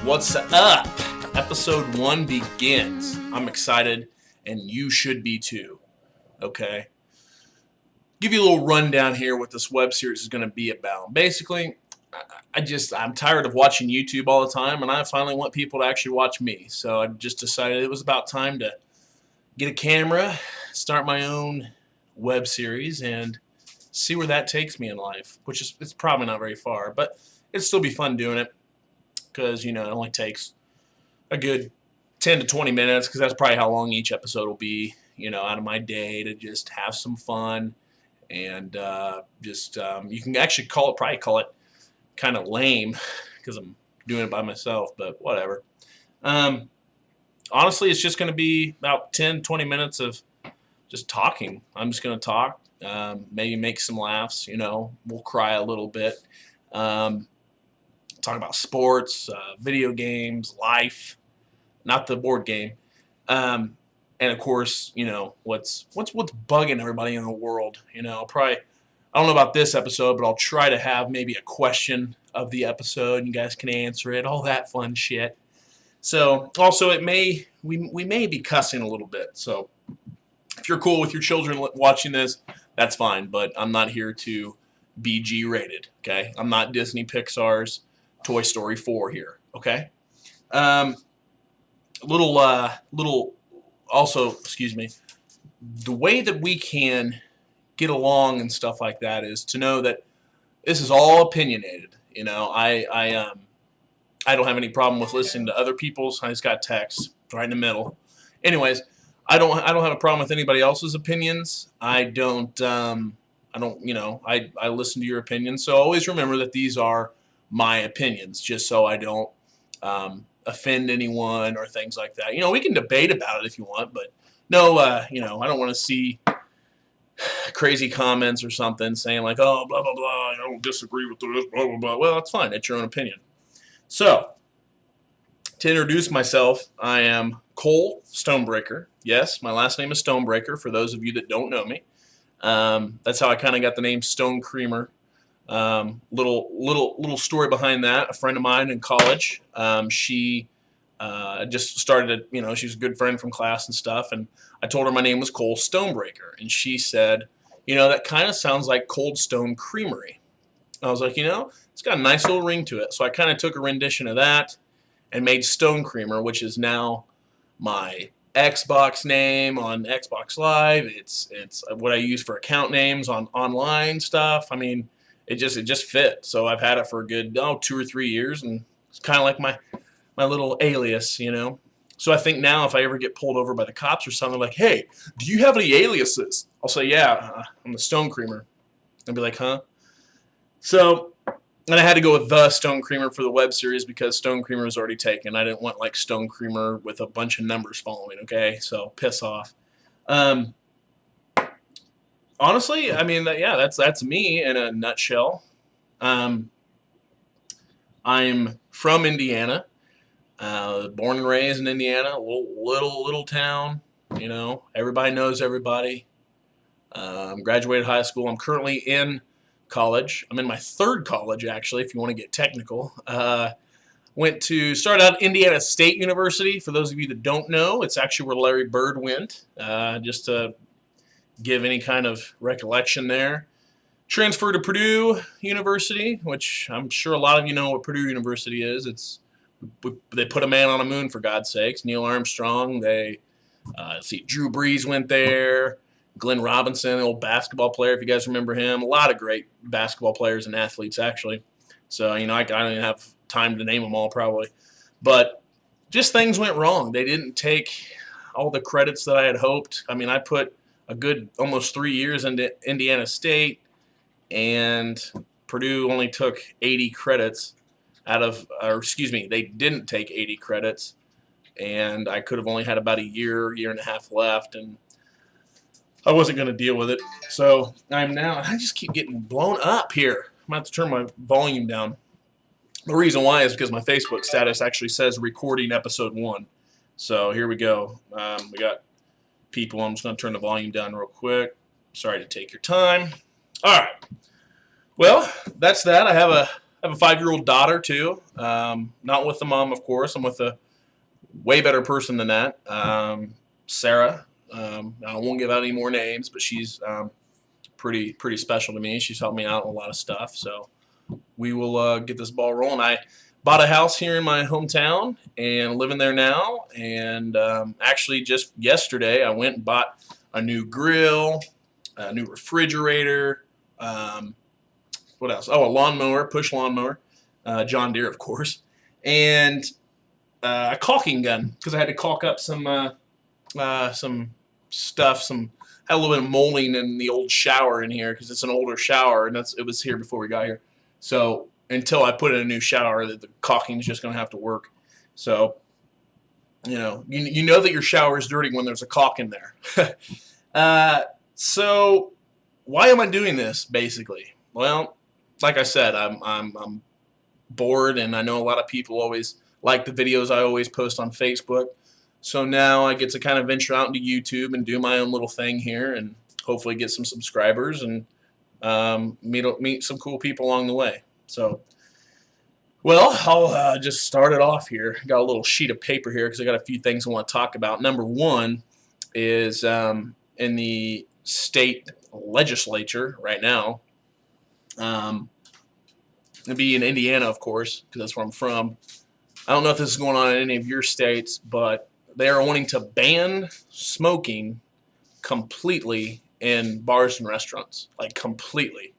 What's up? Episode 1 begins. I'm excited, and you should be too. Okay? Give you a little rundown here what this web series is going to be about. Basically, I'm tired of watching YouTube all the time, and I finally want people to actually watch me. So I just decided it was about time to get a camera, start my own web series, and see where that takes me in life, which is it's probably not very far, but it'd still be fun doing it because, it only takes a good 10 to 20 minutes because that's probably how long each episode will be, out of my day to just have some fun and you can actually probably call it kind of lame because I'm doing it by myself, but whatever. Honestly, it's just going to be about 10, 20 minutes of just talking. I'm just going to talk, maybe make some laughs, we'll cry a little bit. Talk about sports, video games, life, not the board game, and of course, what's bugging everybody in the world. I don't know about this episode, but I'll try to have maybe a question of the episode, and you guys can answer it, all that fun shit. So also, we may be cussing a little bit. So if you're cool with your children watching this, that's fine. But I'm not here to be G-rated. Okay, I'm not Disney Pixar's Toy Story 4 here, okay? Excuse me, the way that we can get along and stuff like that is to know that this is all opinionated. I don't have any problem with listening to other people's. I just got text right in the middle. Anyways, I don't have a problem with anybody else's opinions. I listen to your opinions. So always remember that these are my opinions, just so I don't offend anyone or things like that. We can debate about it if you want, but no, I don't want to see crazy comments or something saying like, oh, blah, blah, blah, I don't disagree with this, blah, blah, blah. Well, that's fine. It's your own opinion. So, to introduce myself, I am Cole Stonebreaker. Yes, my last name is Stonebreaker, for those of you that don't know me. That's how I kind of got the name TheStonecreamer. Little story behind that. A friend of mine in college, she just started, she was a good friend from class and stuff, and I told her my name was Cole Stonebreaker, and she said, that kind of sounds like Cold Stone Creamery. I was like, it's got a nice little ring to it, so I kind of took a rendition of that and made StoneCreamer, which is now my Xbox name on Xbox Live. It's what I use for account names on online stuff. I mean, it just fit. So I've had it for a good 2 or 3 years, and it's kind of like my little alias, So I think now if I ever get pulled over by the cops or something, like, hey, do you have any aliases? I'll say, yeah, I'm the StoneCreamer. They'll be like, huh? So, and I had to go with TheStonecreamer for the web series because StoneCreamer was already taken. I didn't want like StoneCreamer with a bunch of numbers following, okay? So piss off. Honestly, I mean, that's me in a nutshell. I'm from Indiana, born and raised in Indiana, a little town. Everybody knows everybody. Graduated high school. I'm currently in college. I'm in my third college, actually, if you want to get technical. Started out at Indiana State University. For those of you that don't know, it's actually where Larry Bird went. Just to give any kind of recollection there. Transferred to Purdue University, which I'm sure a lot of you know what Purdue University is. They put a man on the moon, for God's sakes. Neil Armstrong. Drew Brees went there. Glenn Robinson, the old basketball player, if you guys remember him. A lot of great basketball players and athletes, actually. So, I don't even have time to name them all, probably. But just things went wrong. They didn't take all the credits that I had hoped. I mean, I put a good almost 3 years into Indiana State, and Purdue only took 80 credits they didn't take 80 credits, and I could have only had about a year and a half left, and I wasn't going to deal with it. So I just keep getting blown up here. I'm going to have to turn my volume down. The reason why is because my Facebook status actually says recording episode 1. So here we go. We got people. I'm just going to turn the volume down real quick. Sorry to take your time. All right. Well, that's that. I have have a 5-year-old daughter too. Not with the mom, of course. I'm with a way better person than that, Sarah. I won't give out any more names, but she's pretty special to me. She's helped me out in a lot of stuff. So we will get this ball rolling. I bought a house here in my hometown and living there now. And actually, just yesterday, I went and bought a new grill, a new refrigerator. What else? Oh, a lawnmower, push lawnmower, John Deere, of course, and a caulking gun because I had to caulk up some stuff. Had a little bit of molding in the old shower in here because it's an older shower, and it was here before we got here. So until I put in a new shower, the caulking is just going to have to work. So you know that your shower is dirty when there's a caulk in there. So why am I doing this? Basically, well, like I said, I'm bored, and I know a lot of people always like the videos I always post on Facebook. So now I get to kind of venture out into YouTube and do my own little thing here, and hopefully get some subscribers and meet some cool people along the way. So, well, I'll just start it off here. Got a little sheet of paper here because I got a few things I want to talk about. Number one is in the state legislature right now. It'd be in Indiana, of course, because that's where I'm from. I don't know if this is going on in any of your states, but they are wanting to ban smoking completely in bars and restaurants, like completely.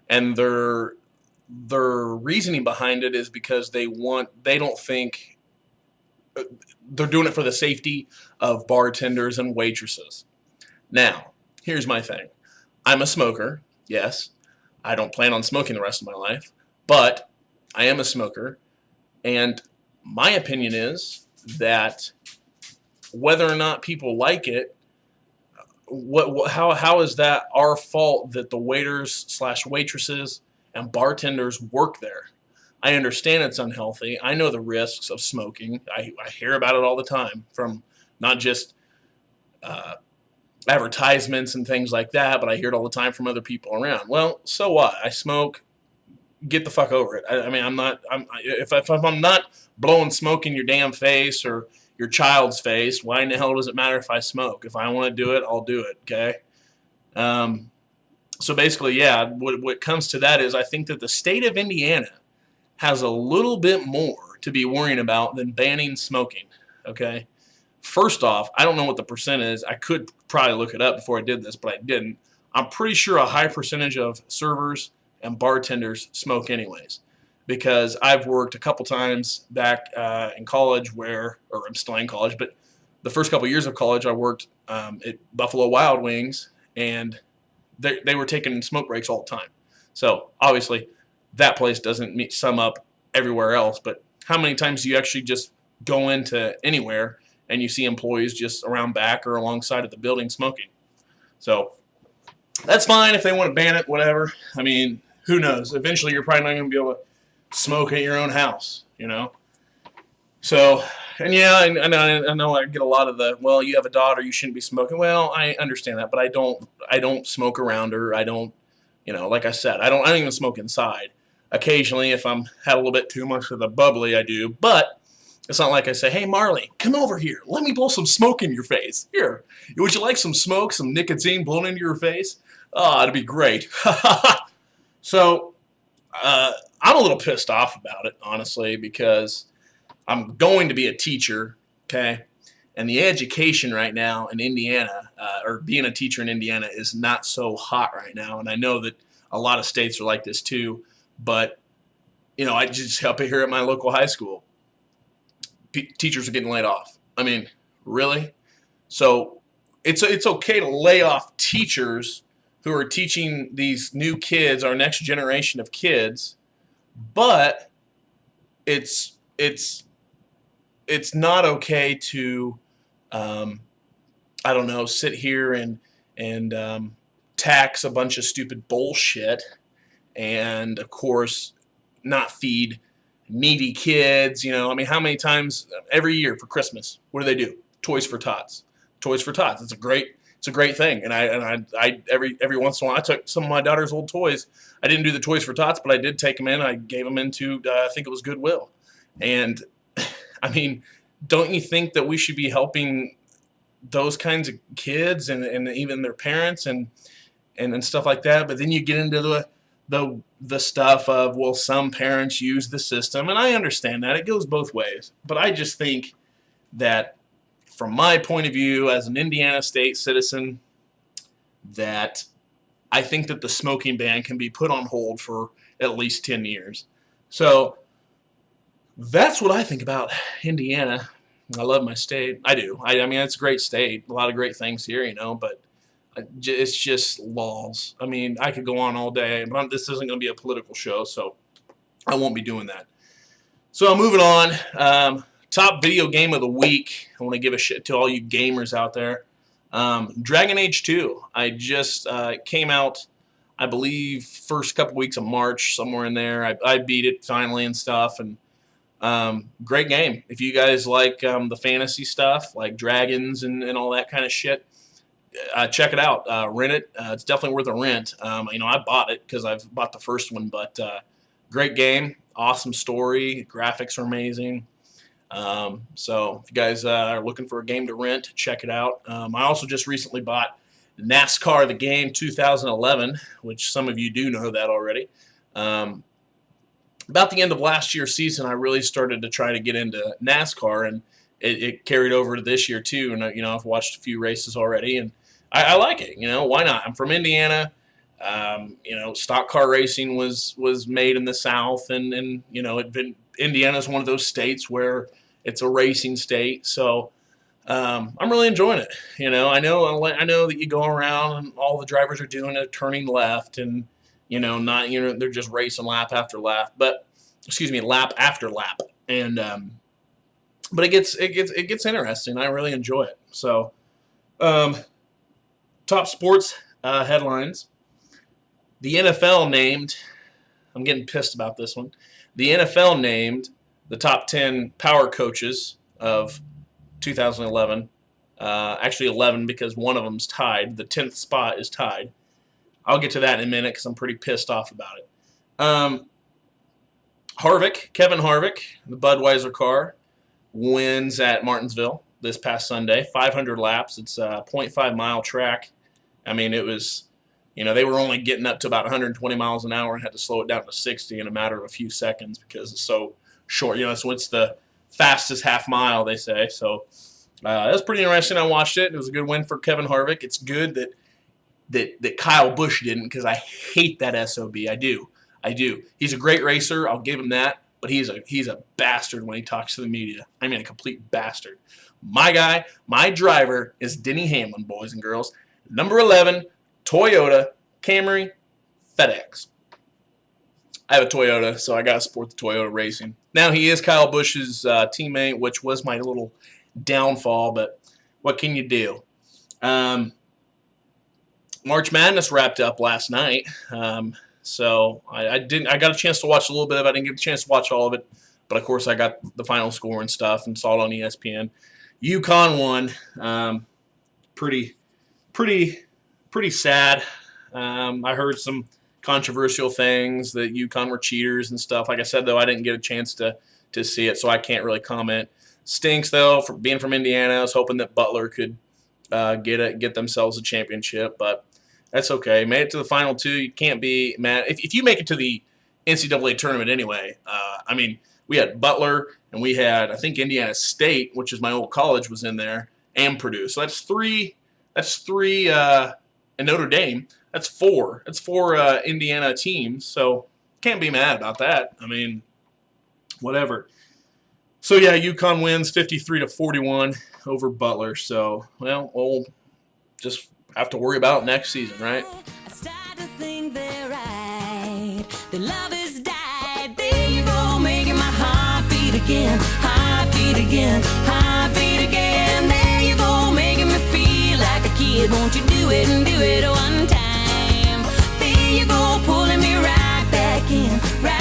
And their reasoning behind it is because they don't think they're doing it for the safety of bartenders and waitresses. Now, here's my thing. I'm a smoker, yes. I don't plan on smoking the rest of my life, but I am a smoker, and my opinion is that whether or not people like it, how is that our fault that the waiters/waitresses and bartenders work there? I understand it's unhealthy. I know the risks of smoking. I hear about it all the time from not just advertisements and things like that, but I hear it all the time from other people around. Well, so what? I smoke. Get the fuck over it. I mean, if I'm not blowing smoke in your damn face or your child's face, why in the hell does it matter if I smoke? If I want to do it, I'll do it. Okay. So basically, yeah, what comes to that is I think that the state of Indiana has a little bit more to be worrying about than banning smoking. Okay. First off, I don't know what the percent is. I could probably look it up before I did this, but I didn't. I'm pretty sure a high percentage of servers and bartenders smoke anyways, because I've worked a couple times back in college or I'm still in college, but the first couple years of college I worked at Buffalo Wild Wings, and they were taking smoke breaks all the time. So obviously that place doesn't sum up everywhere else, but how many times do you actually just go into anywhere and you see employees just around back or alongside of the building smoking? So that's fine if they want to ban it, whatever. I mean, who knows? Eventually you're probably not going to be able to smoke at your own house, you know? So, and yeah, I know I get a lot of the, well, you have a daughter, you shouldn't be smoking. Well, I understand that, but I don't smoke around her. I don't, like I said, I don't even smoke inside. Occasionally, if I'm had a little bit too much of the bubbly, I do, but it's not like I say, hey, Marley, come over here. Let me blow some smoke in your face. Here, would you like some smoke, some nicotine blown into your face? Oh, it'd be great. So I'm a little pissed off about it, honestly, because I'm going to be a teacher, okay? And the education right now in Indiana, or being a teacher in Indiana, is not so hot right now. And I know that a lot of states are like this too, but, I just help it here at my local high school. Teachers are getting laid off. I mean, really? So it's okay to lay off teachers who are teaching these new kids, our next generation of kids, but it's not okay to sit here and tax a bunch of stupid bullshit, and of course not feed needy kids. I mean, how many times every year for Christmas, what do? Toys for Tots. Toys for Tots. It's a great it's a great thing. And I every once in a while I took some of my daughter's old toys. I didn't do the Toys for Tots, but I did take them in. I gave them into I think it was Goodwill. And I mean, don't you think that we should be helping those kinds of kids and even their parents and stuff like that? But then you get into the stuff of, well, some parents use the system, and I understand that. It goes both ways. But I just think that from my point of view as an Indiana State citizen, that I think that the smoking ban can be put on hold for at least 10 years. So that's what I think about Indiana. I love my state. I do. I mean, it's a great state. A lot of great things here, you know, but it's just laws. I mean, I could go on all day, but this isn't going to be a political show, so I won't be doing that. So moving on, top video game of the week. I want to give a shit to all you gamers out there. Dragon Age 2. I just came out, I believe, first couple weeks of March, somewhere in there. I beat it finally and stuff, and great game. If you guys like the fantasy stuff, like dragons and all that kind of shit, check it out. Rent it. It's definitely worth a rent. You know, I bought it because I've bought the first one, but great game, awesome story, graphics are amazing. So if you guys are looking for a game to rent, check it out. I also just recently bought NASCAR the Game 2011, which some of you do know that already. About the end of last year's season, I really started to try to get into NASCAR, and it carried over to this year too. And you know, I've watched a few races already, and I like it. You know, why not? I'm from Indiana. You know, stock car racing was made in the South, and you know, Indiana's one of those states where it's a racing state. So I'm really enjoying it. You know, I know that you go around and all the drivers are doing it, turning left, and you know, they're just racing lap after lap, lap after lap, and but it gets interesting. I really enjoy it. So, top sports headlines. The NFL named. I'm getting pissed about this one. The NFL named the top 10 power coaches of 2011. Actually 11 because one of them's tied. The 10th spot is tied. I'll get to that in a minute because I'm pretty pissed off about it. Kevin Harvick, the Budweiser car, wins at Martinsville this past Sunday. 500 laps. It's a 0.5-mile track. I mean, it was, you know, they were only getting up to about 120 miles an hour and had to slow it down to 60 in a matter of a few seconds because it's so short. You know, so it's the fastest half mile, they say. So that was pretty interesting. I watched it. It was a good win for Kevin Harvick. It's good that Kyle Busch didn't, because I hate that SOB. I do. He's a great racer. I'll give him that. But he's a bastard when he talks to the media. I mean, a complete bastard. My guy, my driver is Denny Hamlin, boys and girls. Number 11, Toyota Camry FedEx. I have a Toyota, so I got to support the Toyota racing. Now, he is Kyle Busch's teammate, which was my little downfall, but what can you do? March Madness wrapped up last night, so I got a chance to watch a little bit of it. I didn't get a chance to watch all of it, but of course I got the final score and stuff and saw it on ESPN. UConn won. Pretty sad. I heard some controversial things that UConn were cheaters and stuff. Like I said, though, I didn't get a chance to see it, so I can't really comment. Stinks, though, for being from Indiana. I was hoping that Butler could get themselves a championship, but that's okay. Made it to the final two. You can't be mad. If you make it to the NCAA tournament anyway, I mean, we had Butler and we had, I think, Indiana State, which is my old college, was in there, and Purdue. So that's three, and Notre Dame. That's four. That's four Indiana teams. So can't be mad about that. I mean, whatever. So yeah, UConn wins 53-41 over Butler. So, well, we'll just have to worry about it next season, right? I start to think they're right. The love has died. There you go, making my heart beat again. Heart beat again. Heart beat again. There you go, making me feel like a kid. Won't you do it and do it one time? There you go, pulling me right back in. Right